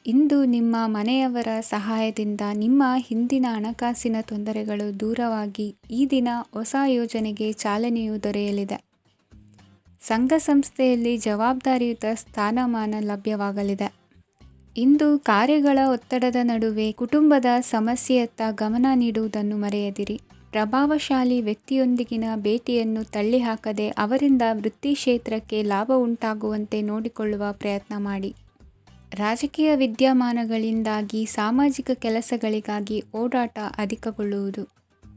ಇಂದು ನಿಮ್ಮ ಮನೆಯವರ ಸಹಾಯದಿಂದ ನಿಮ್ಮ ಹಿಂದಿನ ಹಣಕಾಸಿನ ತೊಂದರೆಗಳು ದೂರವಾಗಿ ಈ ದಿನ ಹೊಸ ಯೋಜನೆಗೆ ಚಾಲನೆಯು ದೊರೆಯಲಿದೆ. ಸಂಘ ಸಂಸ್ಥೆಯಲ್ಲಿ ಜವಾಬ್ದಾರಿಯುತ ಸ್ಥಾನಮಾನ ಲಭ್ಯವಾಗಲಿದೆ. ಇಂದು ಕಾರ್ಯಗಳ ಒತ್ತಡದ ನಡುವೆ ಕುಟುಂಬದ ಸಮಸ್ಯೆಯತ್ತ ಗಮನ ನೀಡುವುದನ್ನು ಮರೆಯದಿರಿ. ಪ್ರಭಾವಶಾಲಿ ವ್ಯಕ್ತಿಯೊಂದಿಗಿನ ಭೇಟಿಯನ್ನು ತಳ್ಳಿಹಾಕದೆ ಅವರಿಂದ ವೃತ್ತಿ ಕ್ಷೇತ್ರಕ್ಕೆ ಲಾಭ ಉಂಟಾಗುವಂತೆ ನೋಡಿಕೊಳ್ಳುವ ಪ್ರಯತ್ನ ಮಾಡಿ. ರಾಜಕೀಯ ವಿದ್ಯಮಾನಗಳಿಂದಾಗಿ ಸಾಮಾಜಿಕ ಕೆಲಸಗಳಿಗಾಗಿ ಓಡಾಟ ಅಧಿಕಗೊಳ್ಳುವುದು.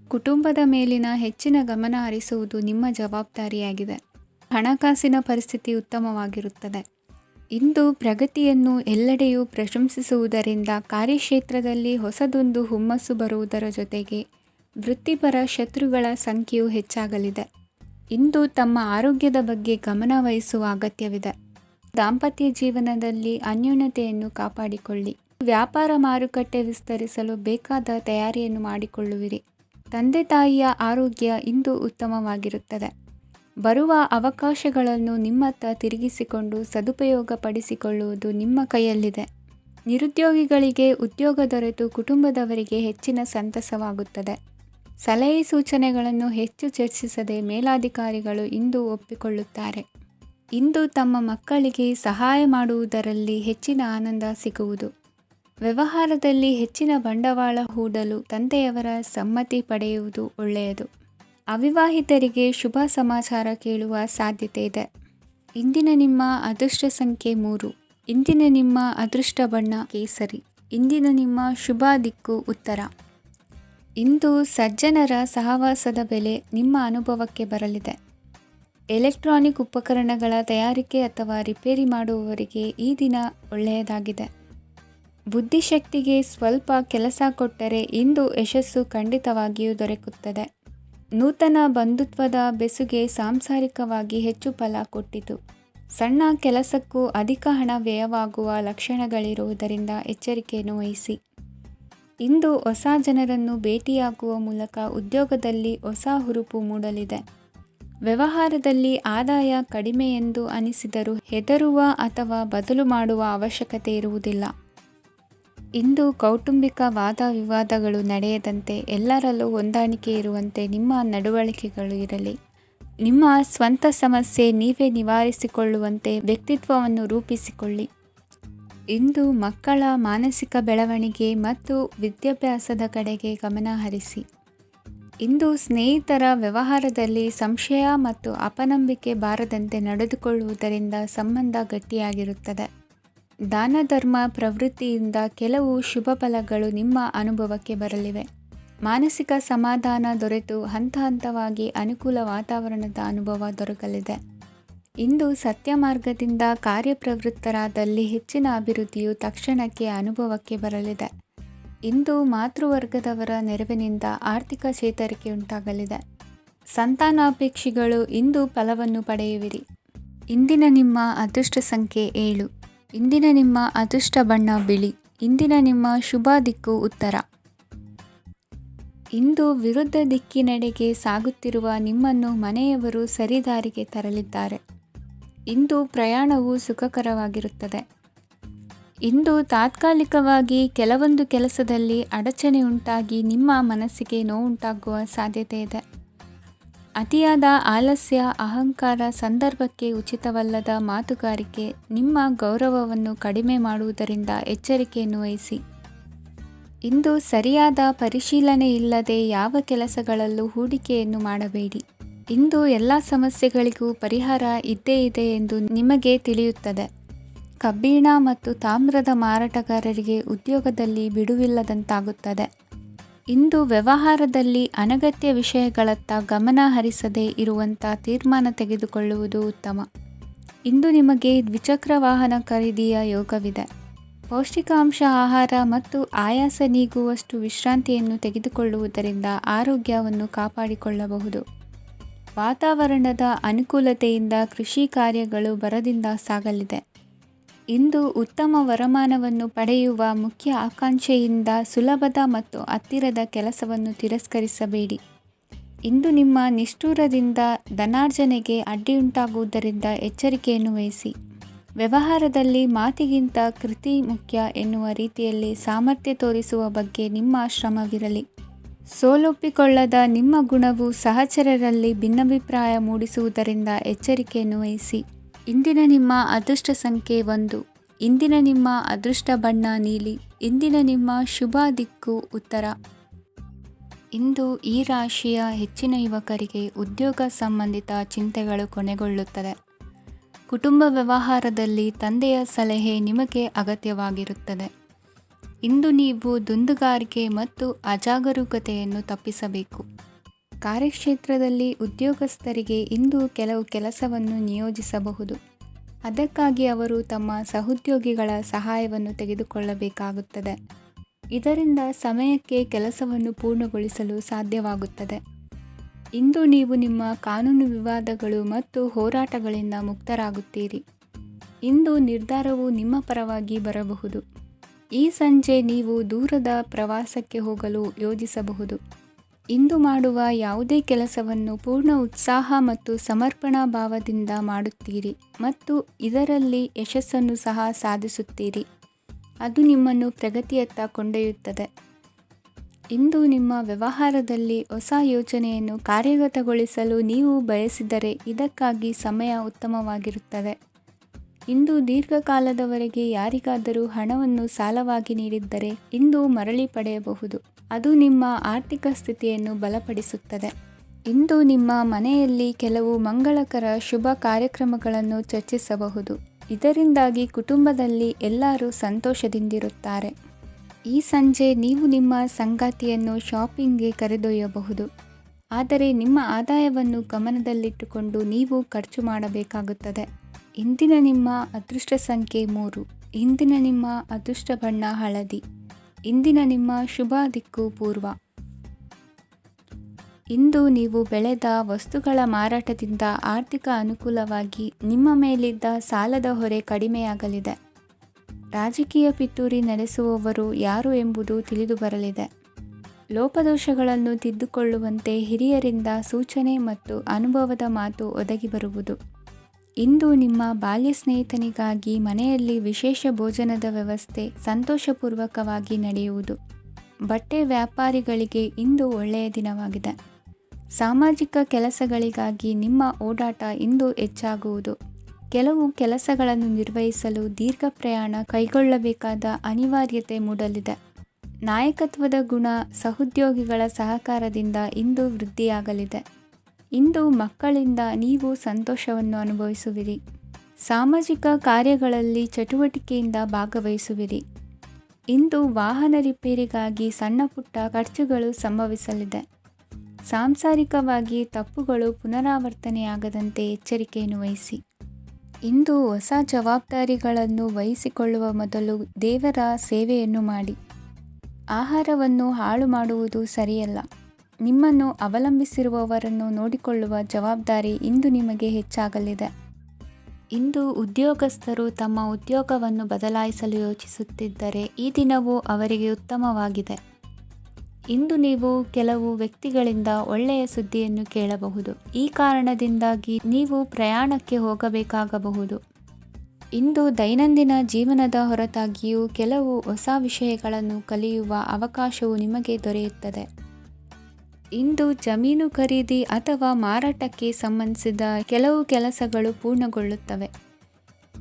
ಕುಟುಂಬದ ಮೇಲಿನ ಹೆಚ್ಚಿನ ಗಮನ ಹರಿಸುವುದು ನಿಮ್ಮ ಜವಾಬ್ದಾರಿಯಾಗಿದೆ. ಹಣಕಾಸಿನ ಪರಿಸ್ಥಿತಿ ಉತ್ತಮವಾಗಿರುತ್ತದೆ. ಇಂದು ಪ್ರಗತಿಯನ್ನು ಎಲ್ಲೆಡೆಯೂ ಪ್ರಶಂಸಿಸುವುದರಿಂದ ಕಾರ್ಯಕ್ಷೇತ್ರದಲ್ಲಿ ಹೊಸದೊಂದು ಹುಮ್ಮಸ್ಸು ಬರುವುದರ ಜೊತೆಗೆ ವೃತ್ತಿಪರ ಶತ್ರುಗಳ ಸಂಖ್ಯೆಯು ಹೆಚ್ಚಾಗಲಿದೆ. ಇಂದು ತಮ್ಮ ಆರೋಗ್ಯದ ಬಗ್ಗೆ ಗಮನ ವಹಿಸುವ ಅಗತ್ಯವಿದೆ. ದಾಂಪತ್ಯ ಜೀವನದಲ್ಲಿ ಅನ್ಯೋನ್ಯತೆಯನ್ನು ಕಾಪಾಡಿಕೊಳ್ಳಿ. ವ್ಯಾಪಾರ ಮಾರುಕಟ್ಟೆ ವಿಸ್ತರಿಸಲು ಬೇಕಾದ ತಯಾರಿಯನ್ನು ಮಾಡಿಕೊಳ್ಳುವಿರಿ. ತಂದೆ ತಾಯಿಯ ಆರೋಗ್ಯ ಇಂದು ಉತ್ತಮವಾಗಿರುತ್ತದೆ. ಬರುವ ಅವಕಾಶಗಳನ್ನು ನಿಮ್ಮತ್ತ ತಿರುಗಿಸಿಕೊಂಡು ಸದುಪಯೋಗಪಡಿಸಿಕೊಳ್ಳುವುದು ನಿಮ್ಮ ಕೈಯಲ್ಲಿದೆ. ನಿರುದ್ಯೋಗಿಗಳಿಗೆ ಉದ್ಯೋಗ ದೊರೆತು ಕುಟುಂಬದವರಿಗೆ ಹೆಚ್ಚಿನ ಸಂತಸವಾಗುತ್ತದೆ. ಸಲಹೆ ಸೂಚನೆಗಳನ್ನು ಹೆಚ್ಚು ಚರ್ಚಿಸದೆ ಮೇಲಾಧಿಕಾರಿಗಳು ಇಂದು ಒಪ್ಪಿಕೊಳ್ಳುತ್ತಾರೆ. ಇಂದು ತಮ್ಮ ಮಕ್ಕಳಿಗೆ ಸಹಾಯ ಮಾಡುವುದರಲ್ಲಿ ಹೆಚ್ಚಿನ ಆನಂದ ಸಿಗುವುದು. ವ್ಯವಹಾರದಲ್ಲಿ ಹೆಚ್ಚಿನ ಬಂಡವಾಳ ಹೂಡಲು ತಂದೆಯವರ ಸಮ್ಮತಿ ಪಡೆಯುವುದು ಒಳ್ಳೆಯದು. ಅವಿವಾಹಿತರಿಗೆ ಶುಭ ಸಮಾಚಾರ ಕೇಳುವ ಸಾಧ್ಯತೆ ಇದೆ. ಇಂದಿನ ನಿಮ್ಮ ಅದೃಷ್ಟ ಸಂಖ್ಯೆ 3. ಇಂದಿನ ನಿಮ್ಮ ಅದೃಷ್ಟ ಬಣ್ಣ ಕೇಸರಿ. ಇಂದಿನ ನಿಮ್ಮ ಶುಭ ದಿಕ್ಕು ಉತ್ತರ. ಇಂದು ಸಜ್ಜನರ ಸಹವಾಸದ ಬೆಲೆ ನಿಮ್ಮ ಅನುಭವಕ್ಕೆ ಬರಲಿದೆ. ಎಲೆಕ್ಟ್ರಾನಿಕ್ ಉಪಕರಣಗಳ ತಯಾರಿಕೆ ಅಥವಾ ರಿಪೇರಿ ಮಾಡುವವರಿಗೆ ಈ ದಿನ ಒಳ್ಳೆಯದಾಗಿದೆ. ಬುದ್ಧಿಶಕ್ತಿಗೆ ಸ್ವಲ್ಪ ಕೆಲಸ ಕೊಟ್ಟರೆ ಇಂದು ಯಶಸ್ಸು ಖಂಡಿತವಾಗಿಯೂ ದೊರಕುತ್ತದೆ. ನೂತನ ಬಂಧುತ್ವದ ಬೆಸುಗೆ ಸಾಂಸಾರಿಕವಾಗಿ ಹೆಚ್ಚು ಫಲ ಕೊಟ್ಟಿತು. ಸಣ್ಣ ಕೆಲಸಕ್ಕೂ ಅಧಿಕ ಹಣ ವ್ಯಯವಾಗುವ ಲಕ್ಷಣಗಳಿರುವುದರಿಂದ ಎಚ್ಚರಿಕೆಯನ್ನು ವಹಿಸಿ. ಇಂದು ಹೊಸ ಜನರನ್ನು ಭೇಟಿಯಾಗುವ ಮೂಲಕ ಉದ್ಯೋಗದಲ್ಲಿ ಹೊಸ ಹುರುಪು ಮೂಡಲಿದೆ. ವ್ಯವಹಾರದಲ್ಲಿ ಆದಾಯ ಕಡಿಮೆ ಎಂದು ಅನಿಸಿದರೂ ಹೆದರುವ ಅಥವಾ ಬದಲು ಮಾಡುವ ಅವಶ್ಯಕತೆ ಇರುವುದಿಲ್ಲ. ಇಂದು ಕೌಟುಂಬಿಕ ವಾದ ವಿವಾದಗಳು ನಡೆಯದಂತೆ ಎಲ್ಲರಲ್ಲೂ ಹೊಂದಾಣಿಕೆ ಇರುವಂತೆ ನಿಮ್ಮ ನಡವಳಿಕೆಗಳು ಇರಲಿ. ನಿಮ್ಮ ಸ್ವಂತ ಸಮಸ್ಯೆ ನೀವೇ ನಿವಾರಿಸಿಕೊಳ್ಳುವಂತೆ ವ್ಯಕ್ತಿತ್ವವನ್ನು ರೂಪಿಸಿಕೊಳ್ಳಿ. ಇಂದು ಮಕ್ಕಳ ಮಾನಸಿಕ ಬೆಳವಣಿಗೆ ಮತ್ತು ವಿದ್ಯಾಭ್ಯಾಸದ ಕಡೆಗೆ ಗಮನ ಹರಿಸಿ. ಇಂದು ಸ್ನೇಹಿತರ ವ್ಯವಹಾರದಲ್ಲಿ ಸಂಶಯ ಮತ್ತು ಅಪನಂಬಿಕೆ ಬಾರದಂತೆ ನಡೆದುಕೊಳ್ಳುವುದರಿಂದ ಸಂಬಂಧ ಗಟ್ಟಿಯಾಗಿರುತ್ತದೆ. ದಾನ ಧರ್ಮ ಪ್ರವೃತ್ತಿಯಿಂದ ಕೆಲವು ಶುಭ ಫಲಗಳು ನಿಮ್ಮ ಅನುಭವಕ್ಕೆ ಬರಲಿವೆ. ಮಾನಸಿಕ ಸಮಾಧಾನ ದೊರೆತು ಹಂತ ಹಂತವಾಗಿ ಅನುಕೂಲ ವಾತಾವರಣದ ಅನುಭವ ದೊರಕಲಿದೆ. ಇಂದು ಸತ್ಯ ಮಾರ್ಗದಿಂದ ಕಾರ್ಯಪ್ರವೃತ್ತರಾದಲ್ಲಿ ಹೆಚ್ಚಿನ ಅಭಿವೃದ್ಧಿಯು ತಕ್ಷಣಕ್ಕೆ ಅನುಭವಕ್ಕೆ ಬರಲಿದೆ. ಇಂದು ಮಾತೃವರ್ಗದವರ ನೆರವಿನಿಂದ ಆರ್ಥಿಕ ಚೇತರಿಕೆ ಉಂಟಾಗಲಿದೆ. ಸಂತಾನಾಪೇಕ್ಷಿಗಳು ಇಂದು ಫಲವನ್ನು ಪಡೆಯುವಿರಿ. ಇಂದಿನ ನಿಮ್ಮ ಅದೃಷ್ಟ ಸಂಖ್ಯೆ 7. ಇಂದಿನ ನಿಮ್ಮ ಅದೃಷ್ಟ ಬಣ್ಣ ಬಿಳಿ. ಇಂದಿನ ನಿಮ್ಮ ಶುಭ ದಿಕ್ಕು ಉತ್ತರ. ಇಂದು ವಿರುದ್ಧ ದಿಕ್ಕಿನೆಡೆಗೆ ಸಾಗುತ್ತಿರುವ ನಿಮ್ಮನ್ನು ಮನೆಯವರು ಸರಿದಾರಿಗೆ ತರಲಿದ್ದಾರೆ. ಇಂದು ಪ್ರಯಾಣವು ಸುಖಕರವಾಗಿರುತ್ತದೆ. ಇಂದು ತಾತ್ಕಾಲಿಕವಾಗಿ ಕೆಲವೊಂದು ಕೆಲಸದಲ್ಲಿ ಅಡಚಣೆ ಉಂಟಾಗಿ ನಿಮ್ಮ ಮನಸ್ಸಿಗೆ ನೋವುಂಟಾಗುವ ಸಾಧ್ಯತೆ ಇದೆ. ಅತಿಯಾದ ಆಲಸ್ಯ, ಅಹಂಕಾರ, ಸಂದರ್ಭಕ್ಕೆ ಉಚಿತವಲ್ಲದ ಮಾತುಗಾರಿಕೆ ನಿಮ್ಮ ಗೌರವವನ್ನು ಕಡಿಮೆ ಮಾಡುವುದರಿಂದ ಎಚ್ಚರಿಕೆಯನ್ನು ವಹಿಸಿ. ಇಂದು ಸರಿಯಾದ ಪರಿಶೀಲನೆ ಇಲ್ಲದೆ ಯಾವ ಕೆಲಸಗಳಲ್ಲೂ ಹೂಡಿಕೆಯನ್ನು ಮಾಡಬೇಡಿ. ಇಂದು ಎಲ್ಲ ಸಮಸ್ಯೆಗಳಿಗೂ ಪರಿಹಾರ ಇದ್ದೇ ಇದೆ ಎಂದು ನಿಮಗೆ ತಿಳಿಯುತ್ತದೆ. ಕಬ್ಬಿಣ ಮತ್ತು ತಾಮ್ರದ ಮಾರಾಟಗಾರರಿಗೆ ಉದ್ಯೋಗದಲ್ಲಿ ಬಿಡುವಿಲ್ಲದಂತಾಗುತ್ತದೆ. ಇಂದು ವ್ಯವಹಾರದಲ್ಲಿ ಅನಗತ್ಯ ವಿಷಯಗಳತ್ತ ಗಮನ ಹರಿಸದೇ ಇರುವಂಥ ತೀರ್ಮಾನ ತೆಗೆದುಕೊಳ್ಳುವುದು ಉತ್ತಮ. ಇಂದು ನಿಮಗೆ ದ್ವಿಚಕ್ರ ವಾಹನ ಖರೀದಿಯ ಯೋಗವಿದೆ. ಪೌಷ್ಟಿಕಾಂಶ ಆಹಾರ ಮತ್ತು ಆಯಾಸ ನೀಗುವಷ್ಟು ವಿಶ್ರಾಂತಿಯನ್ನು ತೆಗೆದುಕೊಳ್ಳುವುದರಿಂದ ಆರೋಗ್ಯವನ್ನು ಕಾಪಾಡಿಕೊಳ್ಳಬಹುದು. ವಾತಾವರಣದ ಅನುಕೂಲತೆಯಿಂದ ಕೃಷಿ ಕಾರ್ಯಗಳು ಭರದಿಂದ ಸಾಗಲಿದೆ. ಇಂದು ಉತ್ತಮ ವರಮಾನವನ್ನು ಪಡೆಯುವ ಮುಖ್ಯ ಆಕಾಂಕ್ಷೆಯಿಂದ ಸುಲಭದ ಮತ್ತು ಹತ್ತಿರದ ಕೆಲಸವನ್ನು ತಿರಸ್ಕರಿಸಬೇಡಿ. ಇಂದು ನಿಮ್ಮ ನಿಷ್ಠುರದಿಂದ ಧನಾರ್ಜನೆಗೆ ಅಡ್ಡಿಯುಂಟಾಗುವುದರಿಂದ ಎಚ್ಚರಿಕೆಯನ್ನು ವಹಿಸಿ. ವ್ಯವಹಾರದಲ್ಲಿ ಮಾತಿಗಿಂತ ಕೃತಿ ಮುಖ್ಯ ಎನ್ನುವ ರೀತಿಯಲ್ಲಿ ಸಾಮರ್ಥ್ಯ ತೋರಿಸುವ ಬಗ್ಗೆ ನಿಮ್ಮ ಶ್ರಮವಿರಲಿ. ಸೋಲೊಪ್ಪಿಕೊಳ್ಳದ ನಿಮ್ಮ ಗುಣವು ಸಹಚರರಲ್ಲಿ ಭಿನ್ನಾಭಿಪ್ರಾಯ ಮೂಡಿಸುವುದರಿಂದ ಎಚ್ಚರಿಕೆಯನ್ನು ವಹಿಸಿ. ಇಂದಿನ ನಿಮ್ಮ ಅದೃಷ್ಟ ಸಂಖ್ಯೆ 1. ಇಂದಿನ ನಿಮ್ಮ ಅದೃಷ್ಟ ಬಣ್ಣ ನೀಲಿ. ಇಂದಿನ ನಿಮ್ಮ ಶುಭ ದಿಕ್ಕು ಉತ್ತರ. ಇಂದು ಈ ರಾಶಿಯ ಹೆಚ್ಚಿನ ಯುವಕರಿಗೆ ಉದ್ಯೋಗ ಸಂಬಂಧಿತ ಚಿಂತೆಗಳು ಕೊನೆಗೊಳ್ಳುತ್ತದೆ. ಕುಟುಂಬ ವ್ಯವಹಾರದಲ್ಲಿ ತಂದೆಯ ಸಲಹೆ ನಿಮಗೆ ಅಗತ್ಯವಾಗಿರುತ್ತದೆ. ಇಂದು ನೀವು ದುಂದುಗಾರಿಕೆ ಮತ್ತು ಅಜಾಗರೂಕತೆಯನ್ನು ತಪ್ಪಿಸಬೇಕು. ಕಾರ್ಯಕ್ಷೇತ್ರದಲ್ಲಿ ಉದ್ಯೋಗಸ್ಥರಿಗೆ ಇಂದು ಕೆಲವು ಕೆಲಸವನ್ನು ನಿಯೋಜಿಸಬಹುದು. ಅದಕ್ಕಾಗಿ ಅವರು ತಮ್ಮ ಸಹೋದ್ಯೋಗಿಗಳ ಸಹಾಯವನ್ನು ತೆಗೆದುಕೊಳ್ಳಬೇಕಾಗುತ್ತದೆ. ಇದರಿಂದ ಸಮಯಕ್ಕೆ ಕೆಲಸವನ್ನು ಪೂರ್ಣಗೊಳಿಸಲು ಸಾಧ್ಯವಾಗುತ್ತದೆ. ಇಂದು ನೀವು ನಿಮ್ಮ ಕಾನೂನು ವಿವಾದಗಳು ಮತ್ತು ಹೋರಾಟಗಳಿಂದ ಮುಕ್ತರಾಗುತ್ತೀರಿ. ಇಂದು ನಿರ್ಧಾರವು ನಿಮ್ಮ ಪರವಾಗಿ ಬರಬಹುದು. ಈ ಸಂಜೆ ನೀವು ದೂರದ ಪ್ರವಾಸಕ್ಕೆ ಹೋಗಲು ಯೋಜಿಸಬಹುದು. ಇಂದು ಮಾಡುವ ಯಾವುದೇ ಕೆಲಸವನ್ನು ಪೂರ್ಣ ಉತ್ಸಾಹ ಮತ್ತು ಸಮರ್ಪಣಾ ಭಾವದಿಂದ ಮಾಡುತ್ತೀರಿ ಮತ್ತು ಇದರಲ್ಲಿ ಯಶಸ್ಸನ್ನು ಸಹ ಸಾಧಿಸುತ್ತೀರಿ. ಅದು ನಿಮ್ಮನ್ನು ಪ್ರಗತಿಯತ್ತ ಕೊಂಡೊಯ್ಯುತ್ತದೆ. ಇಂದು ನಿಮ್ಮ ವ್ಯವಹಾರದಲ್ಲಿ ಹೊಸ ಯೋಜನೆಯನ್ನು ಕಾರ್ಯಗತಗೊಳಿಸಲು ನೀವು ಬಯಸಿದರೆ ಇದಕ್ಕಾಗಿ ಸಮಯ ಉತ್ತಮವಾಗಿರುತ್ತದೆ. ಇಂದು ದೀರ್ಘಕಾಲದವರೆಗೆ ಯಾರಿಗಾದರೂ ಹಣವನ್ನು ಸಾಲವಾಗಿ ನೀಡಿದ್ದರೆ ಇಂದು ಮರಳಿ ಪಡೆಯಬಹುದು. ಅದು ನಿಮ್ಮ ಆರ್ಥಿಕ ಸ್ಥಿತಿಯನ್ನು ಬಲಪಡಿಸುತ್ತದೆ. ಇಂದು ನಿಮ್ಮ ಮನೆಯಲ್ಲಿ ಕೆಲವು ಮಂಗಳಕರ ಶುಭ ಕಾರ್ಯಕ್ರಮಗಳನ್ನು ಚರ್ಚಿಸಬಹುದು. ಇದರಿಂದಾಗಿ ಕುಟುಂಬದಲ್ಲಿ ಎಲ್ಲರೂ ಸಂತೋಷದಿಂದಿರುತ್ತಾರೆ. ಈ ಸಂಜೆ ನೀವು ನಿಮ್ಮ ಸಂಗಾತಿಯನ್ನು ಶಾಪಿಂಗ್ಗೆ ಕರೆದೊಯ್ಯಬಹುದು. ಆದರೆ ನಿಮ್ಮ ಆದಾಯವನ್ನು ಗಮನದಲ್ಲಿಟ್ಟುಕೊಂಡು ನೀವು ಖರ್ಚು ಮಾಡಬೇಕಾಗುತ್ತದೆ. ಇಂದಿನ ನಿಮ್ಮ ಅದೃಷ್ಟ ಸಂಖ್ಯೆ 3. ಇಂದಿನ ನಿಮ್ಮ ಅದೃಷ್ಟ ಬಣ್ಣ ಹಳದಿ. ಇಂದಿನ ನಿಮ್ಮ ಶುಭ ದಿಕ್ಕು ಪೂರ್ವ. ಇಂದು ನೀವು ಬೆಳೆದ ವಸ್ತುಗಳ ಮಾರಾಟದಿಂದ ಆರ್ಥಿಕ ಅನುಕೂಲವಾಗಿ ನಿಮ್ಮ ಮೇಲಿದ್ದ ಸಾಲದ ಹೊರೆ ಕಡಿಮೆಯಾಗಲಿದೆ. ರಾಜಕೀಯ ಪಿತೂರಿ ನಡೆಸುವವರು ಯಾರು ಎಂಬುದು ತಿಳಿದು ಬರಲಿದೆ. ಲೋಪದೋಷಗಳನ್ನು ತಿದ್ದುಕೊಳ್ಳುವಂತೆ ಹಿರಿಯರಿಂದ ಸೂಚನೆ ಮತ್ತು ಅನುಭವದ ಮಾತು ಒದಗಿ ಬರುವುದು. ಇಂದು ನಿಮ್ಮ ಬಾಲ್ಯ ಸ್ನೇಹಿತನಿಗಾಗಿ ಮನೆಯಲ್ಲಿ ವಿಶೇಷ ಭೋಜನದ ವ್ಯವಸ್ಥೆ ಸಂತೋಷಪೂರ್ವಕವಾಗಿ ನಡೆಯುವುದು. ಬಟ್ಟೆ ವ್ಯಾಪಾರಿಗಳಿಗೆ ಇಂದು ಒಳ್ಳೆಯ ದಿನವಾಗಿದೆ. ಸಾಮಾಜಿಕ ಕೆಲಸಗಳಿಗಾಗಿ ನಿಮ್ಮ ಓಡಾಟ ಇಂದು ಹೆಚ್ಚಾಗುವುದು. ಕೆಲವು ಕೆಲಸಗಳನ್ನು ನಿರ್ವಹಿಸಲು ದೀರ್ಘ ಪ್ರಯಾಣ ಕೈಗೊಳ್ಳಬೇಕಾದ ಅನಿವಾರ್ಯತೆ ಮೂಡಲಿದೆ. ನಾಯಕತ್ವದ ಗುಣ ಸಹೋದ್ಯೋಗಿಗಳ ಸಹಕಾರದಿಂದ ಇಂದು ವೃದ್ಧಿಯಾಗಲಿದೆ. ಇಂದು ಮಕ್ಕಳಿಂದ ನೀವು ಸಂತೋಷವನ್ನು ಅನುಭವಿಸುವಿರಿ. ಸಾಮಾಜಿಕ ಕಾರ್ಯಗಳಲ್ಲಿ ಚಟುವಟಿಕೆಯಿಂದ ಭಾಗವಹಿಸುವಿರಿ. ಇಂದು ವಾಹನ ರಿಪೇರಿಗಾಗಿ ಸಣ್ಣ ಪುಟ್ಟ ಖರ್ಚುಗಳು ಸಂಭವಿಸಲಿದೆ. ಸಾಂಸಾರಿಕವಾಗಿ ತಪ್ಪುಗಳು ಪುನರಾವರ್ತನೆಯಾಗದಂತೆ ಎಚ್ಚರಿಕೆಯನ್ನು ವಹಿಸಿ. ಇಂದು ಹೊಸ ಜವಾಬ್ದಾರಿಗಳನ್ನು ವಹಿಸಿಕೊಳ್ಳುವ ಮೊದಲು ದೇವರ ಸೇವೆಯನ್ನು ಮಾಡಿ. ಆಹಾರವನ್ನು ಹಾಳು ಮಾಡುವುದು ಸರಿಯಲ್ಲ. ನಿಮ್ಮನ್ನು ಅವಲಂಬಿಸಿರುವವರನ್ನು ನೋಡಿಕೊಳ್ಳುವ ಜವಾಬ್ದಾರಿ ಇಂದು ನಿಮಗೆ ಹೆಚ್ಚಾಗಲಿದೆ. ಇಂದು ಉದ್ಯೋಗಸ್ಥರು ತಮ್ಮ ಉದ್ಯೋಗವನ್ನು ಬದಲಾಯಿಸಲು ಯೋಚಿಸುತ್ತಿದ್ದರೆ ಈ ದಿನವೂ ಅವರಿಗೆ ಉತ್ತಮವಾಗಿದೆ. ಇಂದು ನೀವು ಕೆಲವು ವ್ಯಕ್ತಿಗಳಿಂದ ಒಳ್ಳೆಯ ಸುದ್ದಿಯನ್ನು ಕೇಳಬಹುದು. ಈ ಕಾರಣದಿಂದಾಗಿ ನೀವು ಪ್ರಯಾಣಕ್ಕೆ ಹೋಗಬೇಕಾಗಬಹುದು. ಇಂದು ದೈನಂದಿನ ಜೀವನದ ಹೊರತಾಗಿಯೂ ಕೆಲವು ಹೊಸ ವಿಷಯಗಳನ್ನು ಕಲಿಯುವ ಅವಕಾಶವು ನಿಮಗೆ ದೊರೆಯುತ್ತದೆ. ಇಂದು ಜಮೀನು ಖರೀದಿ ಅಥವಾ ಮಾರಾಟಕ್ಕೆ ಸಂಬಂಧಿಸಿದ ಕೆಲವು ಕೆಲಸಗಳು ಪೂರ್ಣಗೊಳ್ಳುತ್ತವೆ.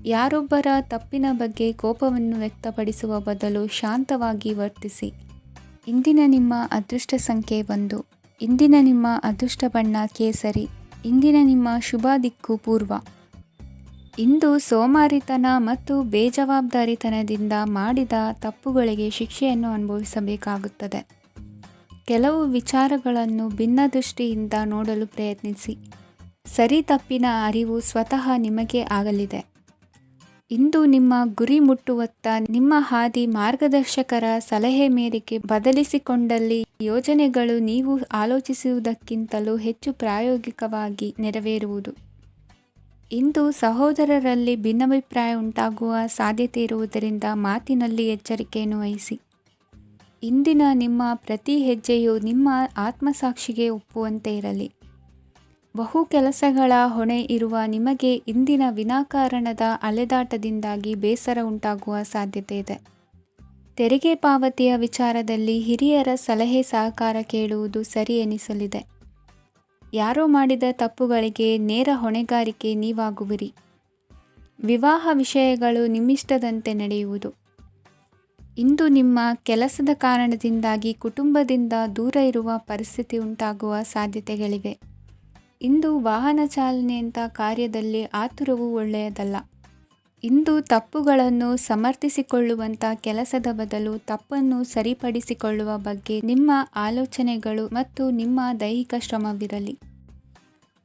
ಯಾರೊಬ್ಬರ ತಪ್ಪಿನ ಬಗ್ಗೆ ಕೋಪವನ್ನು ವ್ಯಕ್ತಪಡಿಸುವ ಬದಲು ಶಾಂತವಾಗಿ ವರ್ತಿಸಿ. ಇಂದಿನ ನಿಮ್ಮ ಅದೃಷ್ಟ ಸಂಖ್ಯೆ 1. ಇಂದಿನ ನಿಮ್ಮ ಅದೃಷ್ಟ ಬಣ್ಣ ಕೇಸರಿ. ಇಂದಿನ ನಿಮ್ಮ ಶುಭ ದಿಕ್ಕು ಪೂರ್ವ. ಇಂದು ಸೋಮಾರಿತನ ಮತ್ತು ಬೇಜವಾಬ್ದಾರಿತನದಿಂದ ಮಾಡಿದ ತಪ್ಪುಗಳಿಗೆ ಶಿಕ್ಷೆಯನ್ನು ಅನುಭವಿಸಬೇಕಾಗುತ್ತದೆ. ಕೆಲವು ವಿಚಾರಗಳನ್ನು ಭಿನ್ನ ದೃಷ್ಟಿಯಿಂದ ನೋಡಲು ಪ್ರಯತ್ನಿಸಿ. ಸರಿ ತಪ್ಪಿನ ಅರಿವು ಸ್ವತಃ ನಿಮಗೆ ಆಗಲಿದೆ. ಇಂದು ನಿಮ್ಮ ಗುರಿ ಮುಟ್ಟುವತ್ತ ನಿಮ್ಮ ಹಾದಿ ಮಾರ್ಗದರ್ಶಕರ ಸಲಹೆ ಮೇರೆಗೆ ಬದಲಿಸಿಕೊಂಡಲ್ಲಿ ಯೋಜನೆಗಳು ನೀವು ಆಲೋಚಿಸುವುದಕ್ಕಿಂತಲೂ ಹೆಚ್ಚು ಪ್ರಾಯೋಗಿಕವಾಗಿ ನೆರವೇರುವುದು. ಇಂದು ಸಹೋದರರಲ್ಲಿ ಭಿನ್ನಾಭಿಪ್ರಾಯ ಉಂಟಾಗುವ ಸಾಧ್ಯತೆ ಇರುವುದರಿಂದ ಮಾತಿನಲ್ಲಿ ಎಚ್ಚರಿಕೆಯನ್ನು ವಹಿಸಿ. ಇಂದಿನ ನಿಮ್ಮ ಪ್ರತಿ ಹೆಜ್ಜೆಯು ನಿಮ್ಮ ಆತ್ಮಸಾಕ್ಷಿಗೆ ಒಪ್ಪುವಂತೆ ಇರಲಿ. ಬಹು ಕೆಲಸಗಳ ಹೊಣೆ ಇರುವ ನಿಮಗೆ ಇಂದಿನ ವಿನಾಕಾರಣದ ಅಲೆದಾಟದಿಂದಾಗಿ ಬೇಸರ ಉಂಟಾಗುವ ಸಾಧ್ಯತೆ ಇದೆ. ತೆರಿಗೆ ಪಾವತಿಯ ವಿಚಾರದಲ್ಲಿ ಹಿರಿಯರ ಸಲಹೆ ಸಹಕಾರ ಕೇಳುವುದು ಸರಿ ಎನಿಸಲಿದೆ. ಯಾರೋ ಮಾಡಿದ ತಪ್ಪುಗಳಿಗೆ ನೇರ ಹೊಣೆಗಾರಿಕೆ ನೀವಾಗುವಿರಿ. ವಿವಾಹ ವಿಷಯಗಳು ನಿಮ್ಮಿಷ್ಟದಂತೆ ನಡೆಯುವುದು. ಇಂದು ನಿಮ್ಮ ಕೆಲಸದ ಕಾರಣದಿಂದಾಗಿ ಕುಟುಂಬದಿಂದ ದೂರ ಇರುವ ಪರಿಸ್ಥಿತಿ ಉಂಟಾಗುವ ಸಾಧ್ಯತೆಗಳಿವೆ. ಇಂದು ವಾಹನ ಚಾಲನೆಯಂಥ ಕಾರ್ಯದಲ್ಲಿ ಆತುರವು ಒಳ್ಳೆಯದಲ್ಲ. ಇಂದು ತಪ್ಪುಗಳನ್ನು ಸಮರ್ಥಿಸಿಕೊಳ್ಳುವಂಥ ಕೆಲಸದ ಬದಲು ತಪ್ಪನ್ನು ಸರಿಪಡಿಸಿಕೊಳ್ಳುವ ಬಗ್ಗೆ ನಿಮ್ಮ ಆಲೋಚನೆಗಳು ಮತ್ತು ನಿಮ್ಮ ದೈಹಿಕ ಶ್ರಮವಿರಲಿ.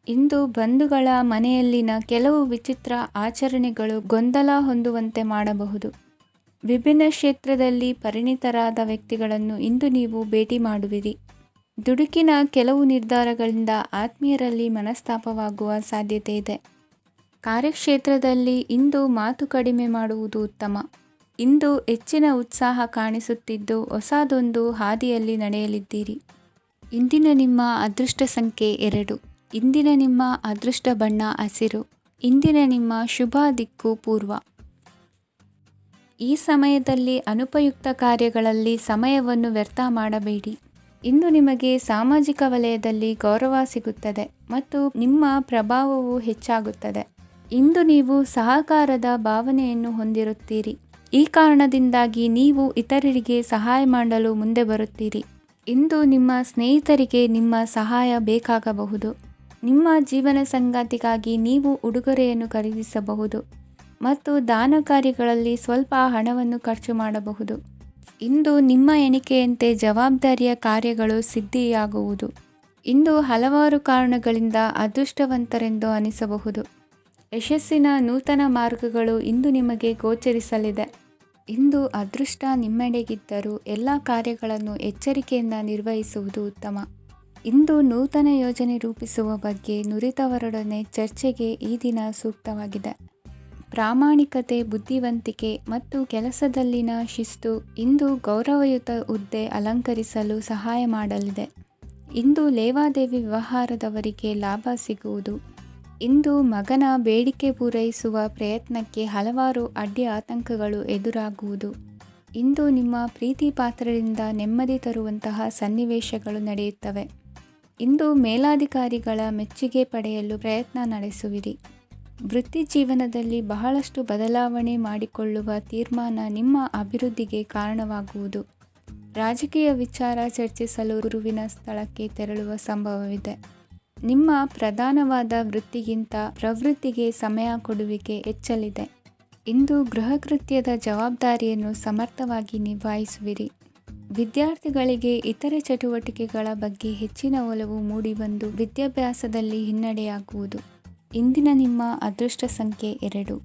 ಇಂದು ಬಂಧುಗಳ ಮನೆಯಲ್ಲಿನ ಕೆಲವು ವಿಚಿತ್ರ ಆಚರಣೆಗಳು ಗೊಂದಲ ಹೊಂದುವಂತೆ ಮಾಡಬಹುದು. ವಿಭಿನ್ನ ಕ್ಷೇತ್ರದಲ್ಲಿ ಪರಿಣಿತರಾದ ವ್ಯಕ್ತಿಗಳನ್ನು ಇಂದು ನೀವು ಭೇಟಿ ಮಾಡುವಿರಿ. ದುಡುಕಿನ ಕೆಲವು ನಿರ್ಧಾರಗಳಿಂದ ಆತ್ಮೀಯರಲ್ಲಿ ಮನಸ್ತಾಪವಾಗುವ ಸಾಧ್ಯತೆ ಇದೆ. ಕಾರ್ಯಕ್ಷೇತ್ರದಲ್ಲಿ ಇಂದು ಮಾತು ಕಡಿಮೆ ಮಾಡುವುದು ಉತ್ತಮ. ಇಂದು ಹೆಚ್ಚಿನ ಉತ್ಸಾಹ ಕಾಣಿಸುತ್ತಿದ್ದು ಹೊಸದೊಂದು ಹಾದಿಯಲ್ಲಿ ನಡೆಯಲಿದ್ದೀರಿ. ಇಂದಿನ ನಿಮ್ಮ ಅದೃಷ್ಟ ಸಂಖ್ಯೆ 2. ಇಂದಿನ ನಿಮ್ಮ ಅದೃಷ್ಟ ಬಣ್ಣ ಹಸಿರು. ಇಂದಿನ ನಿಮ್ಮ ಶುಭ ದಿಕ್ಕು ಪೂರ್ವ. ಈ ಸಮಯದಲ್ಲಿ ಅನುಪಯುಕ್ತ ಕಾರ್ಯಗಳಲ್ಲಿ ಸಮಯವನ್ನು ವ್ಯರ್ಥ ಮಾಡಬೇಡಿ. ಇಂದು ನಿಮಗೆ ಸಾಮಾಜಿಕ ವಲಯದಲ್ಲಿ ಗೌರವ ಸಿಗುತ್ತದೆ ಮತ್ತು ನಿಮ್ಮ ಪ್ರಭಾವವು ಹೆಚ್ಚಾಗುತ್ತದೆ. ಇಂದು ನೀವು ಸಹಕಾರದ ಭಾವನೆಯನ್ನು ಹೊಂದಿರುತ್ತೀರಿ. ಈ ಕಾರಣದಿಂದಾಗಿ ನೀವು ಇತರರಿಗೆ ಸಹಾಯ ಮಾಡಲು ಮುಂದೆ ಬರುತ್ತೀರಿ. ಇಂದು ನಿಮ್ಮ ಸ್ನೇಹಿತರಿಗೆ ನಿಮ್ಮ ಸಹಾಯ ಬೇಕಾಗಬಹುದು. ನಿಮ್ಮ ಜೀವನ ಸಂಗಾತಿಗಾಗಿ ನೀವು ಉಡುಗೊರೆಯನ್ನು ಖರೀದಿಸಬಹುದು ಮತ್ತು ದಾನ ಕಾರ್ಯಗಳಲ್ಲಿ ಸ್ವಲ್ಪ ಹಣವನ್ನು ಖರ್ಚು ಮಾಡಬಹುದು. ಇಂದು ನಿಮ್ಮ ಎಣಿಕೆಯಂತೆ ಜವಾಬ್ದಾರಿಯ ಕಾರ್ಯಗಳು ಸಿದ್ಧಿಯಾಗುವುದು. ಇಂದು ಹಲವಾರು ಕಾರಣಗಳಿಂದ ಅದೃಷ್ಟವಂತರೆಂದು ಅನಿಸಬಹುದು. ಯಶಸ್ಸಿನ ನೂತನ ಮಾರ್ಗಗಳು ಇಂದು ನಿಮಗೆ ಗೋಚರಿಸಲಿದೆ. ಇಂದು ಅದೃಷ್ಟ ನಿಮ್ಮೆಡೆಗಿದ್ದರೂ ಎಲ್ಲ ಕಾರ್ಯಗಳನ್ನು ಎಚ್ಚರಿಕೆಯಿಂದ ನಿರ್ವಹಿಸುವುದು ಉತ್ತಮ. ಇಂದು ನೂತನ ಯೋಜನೆ ರೂಪಿಸುವ ಬಗ್ಗೆ ನುರಿತವರೊಡನೆ ಚರ್ಚೆಗೆ ಈ ದಿನ ಸೂಕ್ತವಾಗಿದೆ. ಪ್ರಾಮಾಣಿಕತೆ, ಬುದ್ಧಿವಂತಿಕೆ ಮತ್ತು ಕೆಲಸದಲ್ಲಿನ ಶಿಸ್ತು ಇಂದು ಗೌರವಯುತ ಹುದ್ದೆ ಅಲಂಕರಿಸಲು ಸಹಾಯ ಮಾಡಲಿದೆ. ಇಂದು ಲೇವಾದೇವಿ ವ್ಯವಹಾರದವರಿಗೆ ಲಾಭ ಸಿಗುವುದು. ಇಂದು ಮಗನ ಬೇಡಿಕೆ ಪೂರೈಸುವ ಪ್ರಯತ್ನಕ್ಕೆ ಹಲವಾರು ಅಡ್ಡಿ ಆತಂಕಗಳು ಎದುರಾಗುವುದು. ಇಂದು ನಿಮ್ಮ ಪ್ರೀತಿ ಪಾತ್ರರಿಂದ ನೆಮ್ಮದಿ ತರುವಂತಹ ಸನ್ನಿವೇಶಗಳು ನಡೆಯುತ್ತವೆ. ಇಂದು ಮೇಲಾಧಿಕಾರಿಗಳ ಮೆಚ್ಚುಗೆ ಪಡೆಯಲು ಪ್ರಯತ್ನ ನಡೆಸುವಿರಿ. ವೃತ್ತಿ ಜೀವನದಲ್ಲಿ ಬಹಳಷ್ಟು ಬದಲಾವಣೆ ಮಾಡಿಕೊಳ್ಳುವ ತೀರ್ಮಾನ ನಿಮ್ಮ ಅಭಿವೃದ್ಧಿಗೆ ಕಾರಣವಾಗುವುದು. ರಾಜಕೀಯ ವಿಚಾರ ಚರ್ಚಿಸಲು ಗುರುವಿನ ಸ್ಥಳಕ್ಕೆ ತೆರಳುವ ಸಂಭವವಿದೆ. ನಿಮ್ಮ ಪ್ರಧಾನವಾದ ವೃತ್ತಿಗಿಂತ ಪ್ರವೃತ್ತಿಗೆ ಸಮಯ ಕೊಡುವಿಕೆ ಹೆಚ್ಚಲಿದೆ. ಇಂದು ಗೃಹ ಕೃತ್ಯದ ಜವಾಬ್ದಾರಿಯನ್ನು ಸಮರ್ಥವಾಗಿ ನಿಭಾಯಿಸುವಿರಿ. ವಿದ್ಯಾರ್ಥಿಗಳಿಗೆ ಇತರೆ ಚಟುವಟಿಕೆಗಳ ಬಗ್ಗೆ ಹೆಚ್ಚಿನ ಒಲವು ಮೂಡಿಬಂದು ವಿದ್ಯಾಭ್ಯಾಸದಲ್ಲಿ ಹಿನ್ನಡೆಯಾಗುವುದು. ಇಂದಿನ ನಿಮ್ಮ ಅದೃಷ್ಟ ಸಂಖ್ಯೆ 2.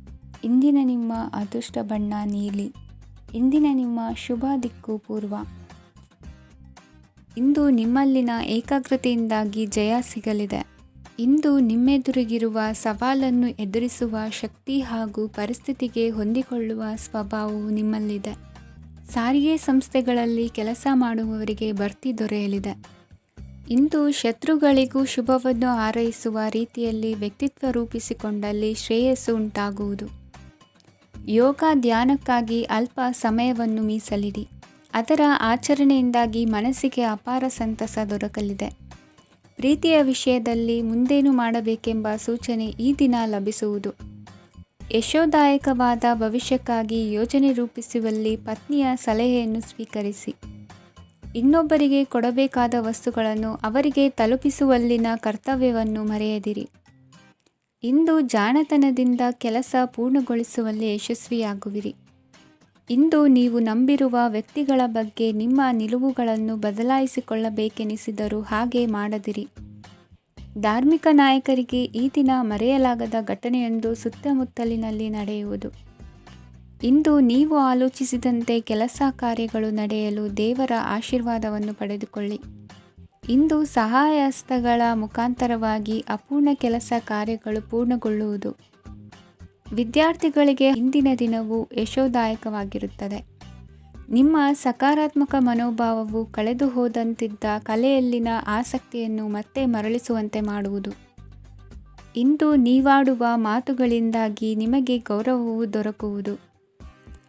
ಇಂದಿನ ನಿಮ್ಮ ಅದೃಷ್ಟ ಬಣ್ಣ ನೀಲಿ. ಇಂದಿನ ನಿಮ್ಮ ಶುಭ ದಿಕ್ಕು ಪೂರ್ವ. ಇಂದು ನಿಮ್ಮಲ್ಲಿನ ಏಕಾಗ್ರತೆಯಿಂದಾಗಿ ಜಯ ಸಿಗಲಿದೆ. ಇಂದು ನಿಮ್ಮೆದುರಿಗಿರುವ ಸವಾಲನ್ನು ಎದುರಿಸುವ ಶಕ್ತಿ ಹಾಗೂ ಪರಿಸ್ಥಿತಿಗೆ ಹೊಂದಿಕೊಳ್ಳುವ ಸ್ವಭಾವವು ನಿಮ್ಮಲ್ಲಿದೆ. ಸಾರಿಗೆ ಸಂಸ್ಥೆಗಳಲ್ಲಿ ಕೆಲಸ ಮಾಡುವವರಿಗೆ ಬಡ್ತಿ ದೊರೆಯಲಿದೆ. ಇಂದು ಶತ್ರುಗಳಿಗೂ ಶುಭವನ್ನು ಹಾರೈಸುವ ರೀತಿಯಲ್ಲಿ ವ್ಯಕ್ತಿತ್ವ ರೂಪಿಸಿಕೊಂಡಲ್ಲಿ ಶ್ರೇಯಸ್ಸು ಉಂಟಾಗುವುದು. ಯೋಗ ಧ್ಯಾನಕ್ಕಾಗಿ ಅಲ್ಪ ಸಮಯವನ್ನು ಮೀಸಲಿಡಿ. ಅದರ ಆಚರಣೆಯಿಂದಾಗಿ ಮನಸ್ಸಿಗೆ ಅಪಾರ ಸಂತಸ ದೊರಕಲಿದೆ. ಪ್ರೀತಿಯ ವಿಷಯದಲ್ಲಿ ಮುಂದೇನು ಮಾಡಬೇಕೆಂಬ ಸೂಚನೆ ಈ ದಿನ ಲಭಿಸುವುದು. ಯಶೋದಾಯಕವಾದ ಭವಿಷ್ಯಕ್ಕಾಗಿ ಯೋಜನೆ ರೂಪಿಸುವಲ್ಲಿ ಪತ್ನಿಯ ಸಲಹೆಯನ್ನು ಸ್ವೀಕರಿಸಿ. ಇನ್ನೊಬ್ಬರಿಗೆ ಕೊಡಬೇಕಾದ ವಸ್ತುಗಳನ್ನು ಅವರಿಗೆ ತಲುಪಿಸುವಲ್ಲಿನ ಕರ್ತವ್ಯವನ್ನು ಮರೆಯದಿರಿ. ಇಂದು ಜಾಣತನದಿಂದ ಕೆಲಸ ಪೂರ್ಣಗೊಳಿಸುವಲ್ಲಿ ಯಶಸ್ವಿಯಾಗುವಿರಿ. ಇಂದು ನೀವು ನಂಬಿರುವ ವ್ಯಕ್ತಿಗಳ ಬಗ್ಗೆ ನಿಮ್ಮ ನಿಲುವುಗಳನ್ನು ಬದಲಾಯಿಸಿಕೊಳ್ಳಬೇಕೆನಿಸಿದರೂ ಹಾಗೆ ಮಾಡದಿರಿ. ಧಾರ್ಮಿಕ ನಾಯಕರಿಗೆ ಈ ದಿನ ಮರೆಯಲಾಗದ ಘಟನೆಯೊಂದು ಸುತ್ತಮುತ್ತಲಿನಲ್ಲಿ ನಡೆಯುವುದು. ಇಂದು ನೀವು ಆಲೋಚಿಸಿದಂತೆ ಕೆಲಸ ಕಾರ್ಯಗಳು ನಡೆಯಲು ದೇವರ ಆಶೀರ್ವಾದವನ್ನು ಪಡೆದುಕೊಳ್ಳಿ. ಇಂದು ಸಹಾಯ ಹಸ್ತಗಳ ಮುಖಾಂತರವಾಗಿ ಅಪೂರ್ಣ ಕೆಲಸ ಕಾರ್ಯಗಳು ಪೂರ್ಣಗೊಳ್ಳುವುದು. ವಿದ್ಯಾರ್ಥಿಗಳಿಗೆ ಇಂದಿನ ದಿನವು ಯಶೋದಾಯಕವಾಗಿರುತ್ತದೆ. ನಿಮ್ಮ ಸಕಾರಾತ್ಮಕ ಮನೋಭಾವವು ಕಳೆದು ಹೋದಂತಿದ್ದ ಕಲೆಯಲ್ಲಿನ ಆಸಕ್ತಿಯನ್ನು ಮತ್ತೆ ಮರಳಿಸುವಂತೆ ಮಾಡುವುದು. ಇಂದು ನೀವಾಡುವ ಮಾತುಗಳಿಂದಾಗಿ ನಿಮಗೆ ಗೌರವವು ದೊರಕುವುದು.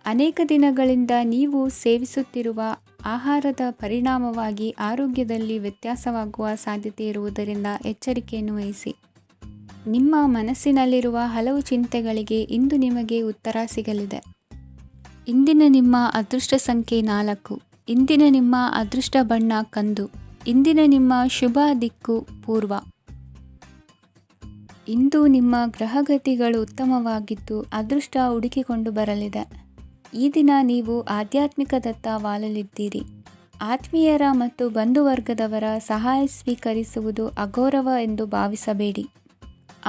ಅನೇಕ ದಿನಗಳಿಂದ ನೀವು ಸೇವಿಸುತ್ತಿರುವ ಆಹಾರದ ಪರಿಣಾಮವಾಗಿ ಆರೋಗ್ಯದಲ್ಲಿ ವ್ಯತ್ಯಾಸವಾಗುವ ಸಾಧ್ಯತೆ ಇರುವುದರಿಂದ ಎಚ್ಚರಿಕೆಯನ್ನು ವಹಿಸಿ. ನಿಮ್ಮ ಮನಸ್ಸಿನಲ್ಲಿರುವ ಹಲವು ಚಿಂತೆಗಳಿಗೆ ಇಂದು ನಿಮಗೆ ಉತ್ತರ ಸಿಗಲಿದೆ. ಇಂದಿನ ನಿಮ್ಮ ಅದೃಷ್ಟ ಸಂಖ್ಯೆ 4. ಇಂದಿನ ನಿಮ್ಮ ಅದೃಷ್ಟ ಬಣ್ಣ ಕಂದು. ಇಂದಿನ ನಿಮ್ಮ ಶುಭ ದಿಕ್ಕು ಪೂರ್ವ. ಇಂದು ನಿಮ್ಮ ಗ್ರಹಗತಿಗಳು ಉತ್ತಮವಾಗಿದ್ದು ಅದೃಷ್ಟ ಹುಡುಕಿಕೊಂಡು ಬರಲಿದೆ. ಈ ದಿನ ನೀವು ಆಧ್ಯಾತ್ಮಿಕದತ್ತ ವಾಲಲಿದ್ದೀರಿ. ಆತ್ಮೀಯರ ಮತ್ತು ಬಂಧುವರ್ಗದವರ ಸಹಾಯ ಸ್ವೀಕರಿಸುವುದು ಅಗೌರವ ಎಂದು ಭಾವಿಸಬೇಡಿ.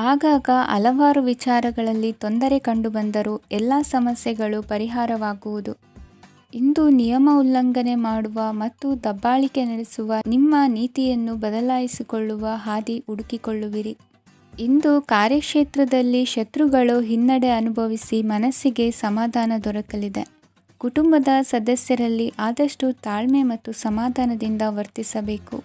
ಆಗಾಗ ಹಲವಾರು ವಿಚಾರಗಳಲ್ಲಿ ತೊಂದರೆ ಕಂಡುಬಂದರೂ ಎಲ್ಲ ಸಮಸ್ಯೆಗಳು ಪರಿಹಾರವಾಗುವುದು. ಇಂದು ನಿಯಮ ಉಲ್ಲಂಘನೆ ಮಾಡುವ ಮತ್ತು ದಬ್ಬಾಳಿಕೆ ನಡೆಸುವ ನಿಮ್ಮ ನೀತಿಯನ್ನು ಬದಲಾಯಿಸಿಕೊಳ್ಳುವ ಹಾದಿ ಹುಡುಕಿಕೊಳ್ಳುವಿರಿ. ಇಂದು ಕಾರ್ಯಕ್ಷೇತ್ರದಲ್ಲಿ ಶತ್ರುಗಳು ಹಿನ್ನಡೆ ಅನುಭವಿಸಿ ಮನಸ್ಸಿಗೆ ಸಮಾಧಾನ ದೊರಕಲಿದೆ. ಕುಟುಂಬದ ಸದಸ್ಯರಲ್ಲಿ ಆದಷ್ಟು ತಾಳ್ಮೆ ಮತ್ತು ಸಮಾಧಾನದಿಂದ ವರ್ತಿಸಬೇಕು.